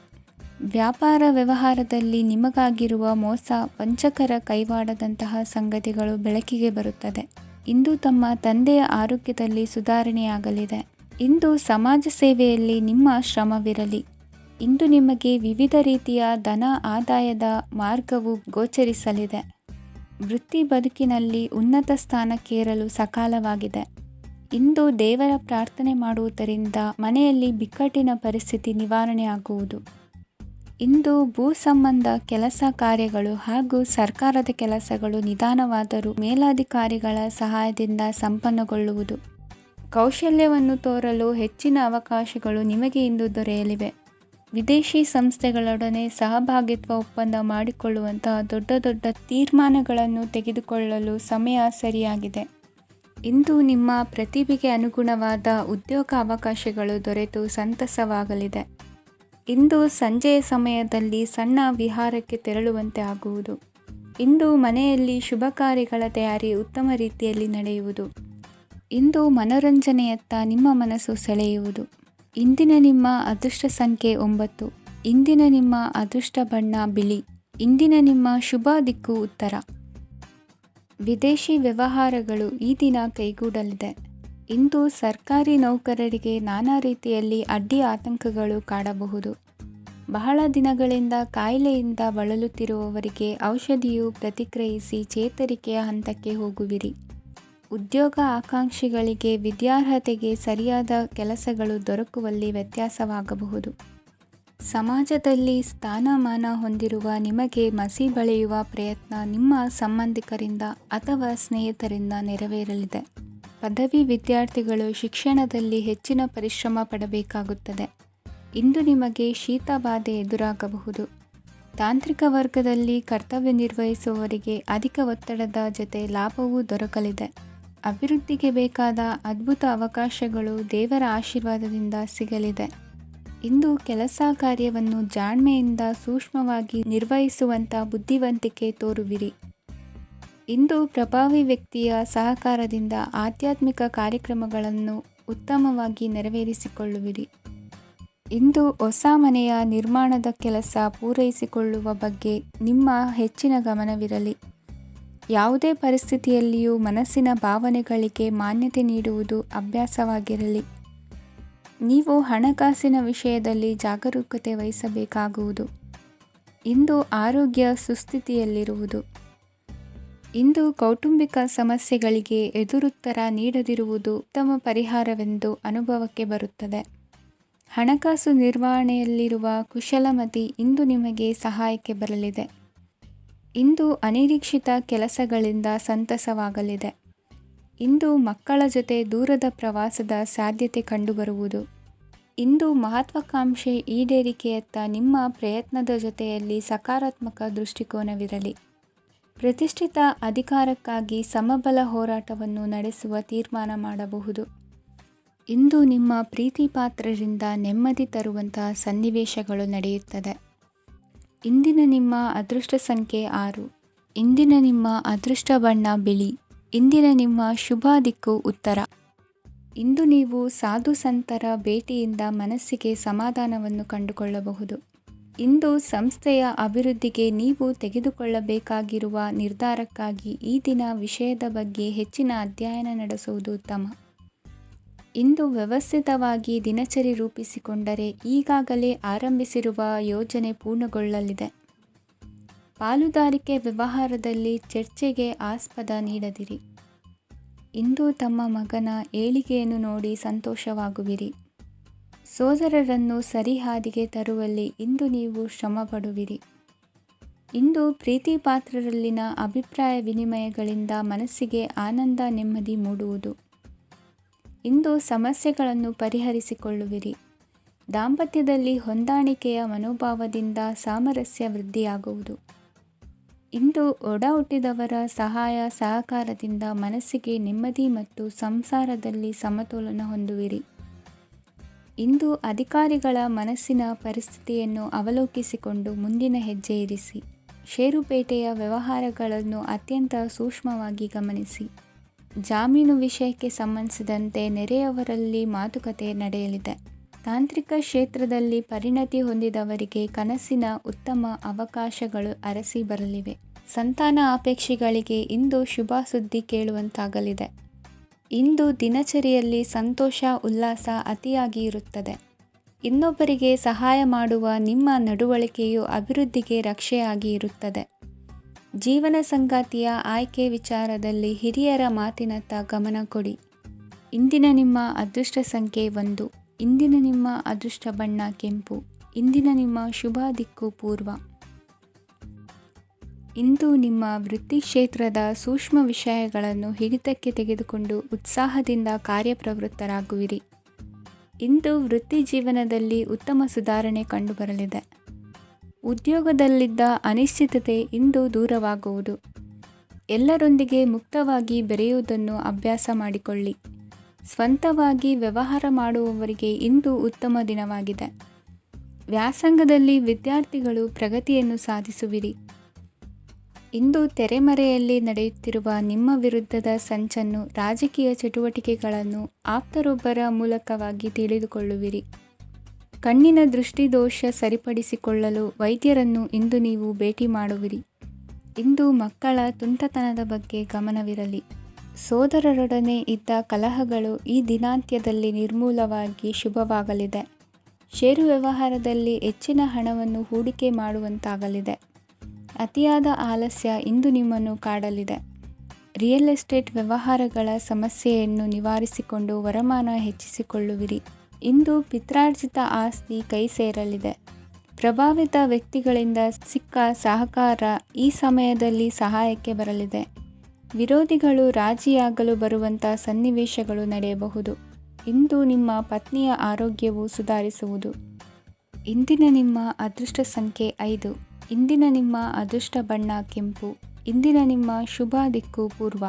ವ್ಯಾಪಾರ ವ್ಯವಹಾರದಲ್ಲಿ ನಿಮಗಾಗಿರುವ ಮೋಸ, ವಂಚಕರ ಕೈವಾಡದಂತಹ ಸಂಗತಿಗಳು ಬೆಳಕಿಗೆ ಬರುತ್ತದೆ. ಇಂದು ತಮ್ಮ ತಂದೆಯ ಆರೋಗ್ಯದಲ್ಲಿ ಸುಧಾರಣೆಯಾಗಲಿದೆ. ಇಂದು ಸಮಾಜ ಸೇವೆಯಲ್ಲಿ ನಿಮ್ಮ ಶ್ರಮವಿರಲಿ. ಇಂದು ನಿಮಗೆ ವಿವಿಧ ರೀತಿಯ ಧನ ಆದಾಯದ ಮಾರ್ಗವು ಗೋಚರಿಸಲಿದೆ. ವೃತ್ತಿ ಬದುಕಿನಲ್ಲಿ ಉನ್ನತ ಸ್ಥಾನಕ್ಕೇರಲು ಸಕಾಲವಾಗಿದೆ. ಇಂದು ದೇವರ ಪ್ರಾರ್ಥನೆ ಮಾಡುವುದರಿಂದ ಮನೆಯಲ್ಲಿ ಬಿಕ್ಕಟ್ಟಿನ ಪರಿಸ್ಥಿತಿ ನಿವಾರಣೆಯಾಗುವುದು. ಇಂದು ಭೂ ಸಂಬಂಧ ಕೆಲಸ ಕಾರ್ಯಗಳು ಹಾಗೂ ಸರ್ಕಾರದ ಕೆಲಸಗಳು ನಿಧಾನವಾದರೂ ಮೇಲಾಧಿಕಾರಿಗಳ ಸಹಾಯದಿಂದ ಸಂಪನ್ನಗೊಳ್ಳುವುದು. ಕೌಶಲ್ಯವನ್ನು ತೋರಲು ಹೆಚ್ಚಿನ ಅವಕಾಶಗಳು ನಿಮಗೆ ಇಂದು ದೊರೆಯಲಿವೆ. ವಿದೇಶಿ ಸಂಸ್ಥೆಗಳೊಡನೆ ಸಹಭಾಗಿತ್ವ ಒಪ್ಪಂದ ಮಾಡಿಕೊಳ್ಳುವಂತಹ ದೊಡ್ಡ ದೊಡ್ಡ ತೀರ್ಮಾನಗಳನ್ನು ತೆಗೆದುಕೊಳ್ಳಲು ಸಮಯ ಸರಿಯಾಗಿದೆ. ಇಂದು ನಿಮ್ಮ ಪ್ರತಿಭೆಗೆ ಅನುಗುಣವಾದ ಉದ್ಯೋಗ ಅವಕಾಶಗಳು ದೊರೆತು ಸಂತಸವಾಗಲಿದೆ. ಇಂದು ಸಂಜೆಯ ಸಮಯದಲ್ಲಿ ಸಣ್ಣ ವಿಹಾರಕ್ಕೆ ತೆರಳುವಂತೆ ಆಗುವುದು. ಇಂದು ಮನೆಯಲ್ಲಿ ಶುಭ ಕಾರ್ಯಗಳ ತಯಾರಿ ಉತ್ತಮ ರೀತಿಯಲ್ಲಿ ನಡೆಯುವುದು. ಇಂದು ಮನೋರಂಜನೆಯತ್ತ ನಿಮ್ಮ ಮನಸ್ಸು ಸೆಳೆಯುವುದು. ಇಂದಿನ ನಿಮ್ಮ ಅದೃಷ್ಟ ಸಂಖ್ಯೆ 9. ಇಂದಿನ ನಿಮ್ಮ ಅದೃಷ್ಟ ಬಣ್ಣ ಬಿಳಿ. ಇಂದಿನ ನಿಮ್ಮ ಶುಭ ದಿಕ್ಕು ಉತ್ತರ. ವಿದೇಶಿ ವ್ಯವಹಾರಗಳು ಈ ದಿನ ಕೈಗೂಡಲಿದೆ. ಇಂದು ಸರ್ಕಾರಿ ನೌಕರರಿಗೆ ನಾನಾ ರೀತಿಯಲ್ಲಿ ಅಡ್ಡಿ ಆತಂಕಗಳು ಕಾಡಬಹುದು. ಬಹಳ ದಿನಗಳಿಂದ ಕಾಯಿಲೆಯಿಂದ ಬಳಲುತ್ತಿರುವವರಿಗೆ ಔಷಧಿಯು ಪ್ರತಿಕ್ರಿಯಿಸಿ ಚೇತರಿಕೆಯ ಹಂತಕ್ಕೆ ಹೋಗುವಿರಿ. ಉದ್ಯೋಗ ಆಕಾಂಕ್ಷಿಗಳಿಗೆ ವಿದ್ಯಾರ್ಹತೆಗೆ ಸರಿಯಾದ ಕೆಲಸಗಳು ದೊರಕುವಲ್ಲಿ ವ್ಯತ್ಯಾಸವಾಗಬಹುದು. ಸಮಾಜದಲ್ಲಿ ಸ್ಥಾನಮಾನ ಹೊಂದಿರುವ ನಿಮಗೆ ಮಸಿ ಬಳಿಯುವ ಪ್ರಯತ್ನ ನಿಮ್ಮ ಸಂಬಂಧಿಕರಿಂದ ಅಥವಾ ಸ್ನೇಹಿತರಿಂದ ನೆರವೇರಲಿದೆ. ಪದವಿ ವಿದ್ಯಾರ್ಥಿಗಳು ಶಿಕ್ಷಣದಲ್ಲಿ ಹೆಚ್ಚಿನ ಪರಿಶ್ರಮ ಪಡಬೇಕಾಗುತ್ತದೆ. ಇಂದು ನಿಮಗೆ ಶೀತ ಬಾಧೆ ಎದುರಾಗಬಹುದು. ತಾಂತ್ರಿಕ ವರ್ಗದಲ್ಲಿ ಕರ್ತವ್ಯ ನಿರ್ವಹಿಸುವವರಿಗೆ ಅಧಿಕ ಒತ್ತಡದ ಜೊತೆ ಲಾಭವೂ ದೊರಕಲಿದೆ. ಅಭಿವೃದ್ಧಿಗೆ ಬೇಕಾದ ಅದ್ಭುತ ಅವಕಾಶಗಳು ದೇವರ ಆಶೀರ್ವಾದದಿಂದ ಸಿಗಲಿದೆ. ಇಂದು ಕೆಲಸ ಕಾರ್ಯವನ್ನು ಜಾಣ್ಮೆಯಿಂದ ಸೂಕ್ಷ್ಮವಾಗಿ ನಿರ್ವಹಿಸುವಂಥ ಬುದ್ಧಿವಂತಿಕೆ ತೋರುವಿರಿ. ಇಂದು ಪ್ರಭಾವಿ ವ್ಯಕ್ತಿಯ ಸಹಕಾರದಿಂದ ಆಧ್ಯಾತ್ಮಿಕ ಕಾರ್ಯಕ್ರಮಗಳನ್ನು ಉತ್ತಮವಾಗಿ ನೆರವೇರಿಸಿಕೊಳ್ಳುವಿರಿ. ಇಂದು ಹೊಸ ಮನೆಯ ನಿರ್ಮಾಣದ ಕೆಲಸ ಪೂರೈಸಿಕೊಳ್ಳುವ ಬಗ್ಗೆ ನಿಮ್ಮ ಹೆಚ್ಚಿನ ಗಮನವಿರಲಿ. ಯಾವುದೇ ಪರಿಸ್ಥಿತಿಯಲ್ಲಿಯೂ ಮನಸ್ಸಿನ ಭಾವನೆಗಳಿಗೆ ಮಾನ್ಯತೆ ನೀಡುವುದು ಅಭ್ಯಾಸವಾಗಿರಲಿ. ನೀವು ಹಣಕಾಸಿನ ವಿಷಯದಲ್ಲಿ ಜಾಗರೂಕತೆ ವಹಿಸಬೇಕಾಗುವುದು. ಇಂದು ಆರೋಗ್ಯ ಸುಸ್ಥಿತಿಯಲ್ಲಿರುವುದು. ಇಂದು ಕೌಟುಂಬಿಕ ಸಮಸ್ಯೆಗಳಿಗೆ ಎದುರುತ್ತರ ನೀಡದಿರುವುದು ಉತ್ತಮ ಪರಿಹಾರವೆಂದು ಅನುಭವಕ್ಕೆ ಬರುತ್ತದೆ. ಹಣಕಾಸು ನಿರ್ವಹಣೆಯಲ್ಲಿರುವ ಕುಶಲಮತಿ ಇಂದು ನಿಮಗೆ ಸಹಾಯಕ್ಕೆ ಬರಲಿದೆ. ಇಂದು ಅನಿರೀಕ್ಷಿತ ಕೆಲಸಗಳಿಂದ ಸಂತಸವಾಗಲಿದೆ. ಇಂದು ಮಕ್ಕಳ ಜೊತೆ ದೂರದ ಪ್ರವಾಸದ ಸಾಧ್ಯತೆ ಕಂಡುಬರುವುದು. ಇಂದು ಮಹತ್ವಾಕಾಂಕ್ಷೆ ಈಡೇರಿಕೆಯತ್ತ ನಿಮ್ಮ ಪ್ರಯತ್ನದ ಜೊತೆಯಲ್ಲಿ ಸಕಾರಾತ್ಮಕ ದೃಷ್ಟಿಕೋನವಿರಲಿ. ಪ್ರತಿಷ್ಠಿತ ಅಧಿಕಾರಕ್ಕಾಗಿ ಸಮಬಲ ಹೋರಾಟವನ್ನು ನಡೆಸುವ ತೀರ್ಮಾನ ಮಾಡಬಹುದು. ಇಂದು ನಿಮ್ಮ ಪ್ರೀತಿ ಪಾತ್ರರಿಂದ ನೆಮ್ಮದಿ ತರುವಂತಹ ಸನ್ನಿವೇಶಗಳು ನಡೆಯುತ್ತದೆ. ಇಂದಿನ ನಿಮ್ಮ ಅದೃಷ್ಟ ಸಂಖ್ಯೆ 6. ಇಂದಿನ ನಿಮ್ಮ ಅದೃಷ್ಟ ಬಣ್ಣ ಬಿಳಿ. ಇಂದಿನ ನಿಮ್ಮ ಶುಭ ದಿಕ್ಕು ಉತ್ತರ. ಇಂದು ನೀವು ಸಾಧು ಸಂತರ ಭೇಟಿಯಿಂದ ಮನಸ್ಸಿಗೆ ಸಮಾಧಾನವನ್ನು ಕಂಡುಕೊಳ್ಳಬಹುದು. ಇಂದು ಸಂಸ್ಥೆಯ ಅಭಿವೃದ್ಧಿಗೆ ನೀವು ತೆಗೆದುಕೊಳ್ಳಬೇಕಾಗಿರುವ ನಿರ್ಧಾರಕ್ಕಾಗಿ ಈ ದಿನ ವಿಷಯದ ಬಗ್ಗೆ ಹೆಚ್ಚಿನ ಅಧ್ಯಯನ ನಡೆಸುವುದು ಉತ್ತಮ. ಇಂದು ವ್ಯವಸ್ಥಿತವಾಗಿ ದಿನಚರಿ ರೂಪಿಸಿಕೊಂಡರೆ ಈಗಾಗಲೇ ಆರಂಭಿಸಿರುವ ಯೋಜನೆ ಪೂರ್ಣಗೊಳ್ಳಲಿದೆ. ಪಾಲುದಾರಿಕೆ ವ್ಯವಹಾರದಲ್ಲಿ ಚರ್ಚೆಗೆ ಆಸ್ಪದ ನೀಡದಿರಿ. ಇಂದು ತಮ್ಮ ಮಗನ ಏಳಿಗೆಯನ್ನು ನೋಡಿ ಸಂತೋಷವಾಗುವಿರಿ. ಸೋದರರನ್ನು ಸರಿಹಾದಿಗೆ ತರುವಲ್ಲಿ ಇಂದು ನೀವು ಶ್ರಮಪಡುವಿರಿ. ಇಂದು ಪ್ರೀತಿ ಪಾತ್ರರಲ್ಲಿನ ಅಭಿಪ್ರಾಯ ವಿನಿಮಯಗಳಿಂದ ಮನಸ್ಸಿಗೆ ಆನಂದ ನೆಮ್ಮದಿ ಮೂಡುವುದು. ಇಂದು ಸಮಸ್ಯೆಗಳನ್ನು ಪರಿಹರಿಸಿಕೊಳ್ಳುವಿರಿ. ದಾಂಪತ್ಯದಲ್ಲಿ ಹೊಂದಾಣಿಕೆಯ ಮನೋಭಾವದಿಂದ ಸಾಮರಸ್ಯ ವೃದ್ಧಿಯಾಗುವುದು. ಇಂದು ಒಡ ಹುಟ್ಟಿದವರ ಸಹಾಯ ಸಹಕಾರದಿಂದ ಮನಸ್ಸಿಗೆ ನೆಮ್ಮದಿ ಮತ್ತು ಸಂಸಾರದಲ್ಲಿ ಸಮತೋಲನ ಹೊಂದುವಿರಿ. ಇಂದು ಅಧಿಕಾರಿಗಳ ಮನಸ್ಸಿನ ಪರಿಸ್ಥಿತಿಯನ್ನು ಅವಲೋಕಿಸಿಕೊಂಡು ಮುಂದಿನ ಹೆಜ್ಜೆ ಇರಿಸಿ. ಷೇರುಪೇಟೆಯ ವ್ಯವಹಾರಗಳನ್ನು ಅತ್ಯಂತ ಸೂಕ್ಷ್ಮವಾಗಿ ಗಮನಿಸಿ. ಜಾಮೀನು ವಿಷಯಕ್ಕೆ ಸಂಬಂಧಿಸಿದಂತೆ ನೆರೆಯವರಲ್ಲಿ ಮಾತುಕತೆ ನಡೆಯಲಿದೆ. ತಾಂತ್ರಿಕ ಕ್ಷೇತ್ರದಲ್ಲಿ ಪರಿಣತಿ ಹೊಂದಿದವರಿಗೆ ಕನಸಿನ ಉತ್ತಮ ಅವಕಾಶಗಳು ಅರಸಿ ಬರಲಿವೆ. ಸಂತಾನ ಅಪೇಕ್ಷಿಗಳಿಗೆ ಇಂದು ಶುಭ ಸುದ್ದಿ ಕೇಳುವಂತಾಗಲಿದೆ. ಇಂದು ದಿನಚರಿಯಲ್ಲಿ ಸಂತೋಷ ಉಲ್ಲಾಸ ಅತಿಯಾಗಿ ಇರುತ್ತದೆ. ಇನ್ನೊಬ್ಬರಿಗೆ ಸಹಾಯ ಮಾಡುವ ನಿಮ್ಮ ನಡವಳಿಕೆಯು ಅಭಿವೃದ್ಧಿಗೆ ರಕ್ಷೆಯಾಗಿ ಇರುತ್ತದೆ. ಜೀವನ ಸಂಗಾತಿಯ ಆಯ್ಕೆ ವಿಚಾರದಲ್ಲಿ ಹಿರಿಯರ ಮಾತಿನತ್ತ ಗಮನ ಕೊಡಿ. ಇಂದಿನ ನಿಮ್ಮ ಅದೃಷ್ಟ ಸಂಖ್ಯೆ 1. ಇಂದಿನ ನಿಮ್ಮ ಅದೃಷ್ಟ ಬಣ್ಣ ಕೆಂಪು. ಇಂದಿನ ನಿಮ್ಮ ಶುಭ ದಿಕ್ಕು ಪೂರ್ವ. ಇಂದು ನಿಮ್ಮ ವೃತ್ತಿ ಕ್ಷೇತ್ರದ ಸೂಕ್ಷ್ಮ ವಿಷಯಗಳನ್ನು ಹಿಡಿತಕ್ಕೆ ತೆಗೆದುಕೊಂಡು ಉತ್ಸಾಹದಿಂದ ಕಾರ್ಯಪ್ರವೃತ್ತರಾಗುವಿರಿ. ಇಂದು ವೃತ್ತಿ ಜೀವನದಲ್ಲಿ ಉತ್ತಮ ಸುಧಾರಣೆ ಕಂಡುಬರಲಿದೆ. ಉದ್ಯೋಗದಲ್ಲಿದ್ದ ಅನಿಶ್ಚಿತತೆ ಇಂದು ದೂರವಾಗುವುದು. ಎಲ್ಲರೊಂದಿಗೆ ಮುಕ್ತವಾಗಿ ಬೆರೆಯುವುದನ್ನು ಅಭ್ಯಾಸ ಮಾಡಿಕೊಳ್ಳಿ. ಸ್ವಂತವಾಗಿ ವ್ಯವಹಾರ ಮಾಡುವವರಿಗೆ ಇಂದು ಉತ್ತಮ ದಿನವಾಗಿದೆ. ವ್ಯಾಸಂಗದಲ್ಲಿ ವಿದ್ಯಾರ್ಥಿಗಳು ಪ್ರಗತಿಯನ್ನು ಸಾಧಿಸುವಿರಿ. ಇಂದು ತೆರೆಮರೆಯಲ್ಲಿ ನಡೆಯುತ್ತಿರುವ ನಿಮ್ಮ ವಿರುದ್ಧದ ಸಂಚನ್ನು, ರಾಜಕೀಯ ಚಟುವಟಿಕೆಗಳನ್ನು ಆಪ್ತರೊಬ್ಬರ ಮೂಲಕವಾಗಿ ತಿಳಿದುಕೊಳ್ಳುವಿರಿ. ಕಣ್ಣಿನ ದೃಷ್ಟಿದೋಷ ಸರಿಪಡಿಸಿಕೊಳ್ಳಲು ವೈದ್ಯರನ್ನು ಇಂದು ನೀವು ಭೇಟಿ ಮಾಡುವಿರಿ. ಇಂದು ಮಕ್ಕಳ ತುಂಟತನದ ಬಗ್ಗೆ ಗಮನವಿರಲಿ. ಸೋದರರೊಡನೆ ಇದ್ದ ಕಲಹಗಳು ಈ ದಿನಾಂತ್ಯದಲ್ಲಿ ನಿರ್ಮೂಲವಾಗಿ ಶುಭವಾಗಲಿದೆ. ಷೇರು ವ್ಯವಹಾರದಲ್ಲಿ ಹೆಚ್ಚಿನ ಹಣವನ್ನು ಹೂಡಿಕೆ ಮಾಡುವಂತಾಗಲಿದೆ. ಅತಿಯಾದ ಆಲಸ್ಯ ಇಂದು ನಿಮ್ಮನ್ನು ಕಾಡಲಿದೆ. ರಿಯಲ್ ಎಸ್ಟೇಟ್ ವ್ಯವಹಾರಗಳ ಸಮಸ್ಯೆಯನ್ನು ನಿವಾರಿಸಿಕೊಂಡು ವರಮಾನ ಹೆಚ್ಚಿಸಿಕೊಳ್ಳುವಿರಿ. ಇಂದು ಪಿತ್ರಾರ್ಜಿತ ಆಸ್ತಿ ಕೈ ಸೇರಲಿದೆ. ಪ್ರಭಾವಿತ ವ್ಯಕ್ತಿಗಳಿಂದ ಸಿಕ್ಕ ಸಹಕಾರ ಈ ಸಮಯದಲ್ಲಿ ಸಹಾಯಕ್ಕೆ ಬರಲಿದೆ. ವಿರೋಧಿಗಳು ರಾಜಿಯಾಗಲು ಬರುವಂಥ ಸನ್ನಿವೇಶಗಳು ನಡೆಯಬಹುದು. ಇಂದು ನಿಮ್ಮ ಪತ್ನಿಯ ಆರೋಗ್ಯವು ಸುಧಾರಿಸುವುದು. ಇಂದಿನ ನಿಮ್ಮ ಅದೃಷ್ಟ ಸಂಖ್ಯೆ 5. ಇಂದಿನ ನಿಮ್ಮ ಅದೃಷ್ಟ ಬಣ್ಣ ಕೆಂಪು. ಇಂದಿನ ನಿಮ್ಮ ಶುಭ ದಿಕ್ಕು ಪೂರ್ವ.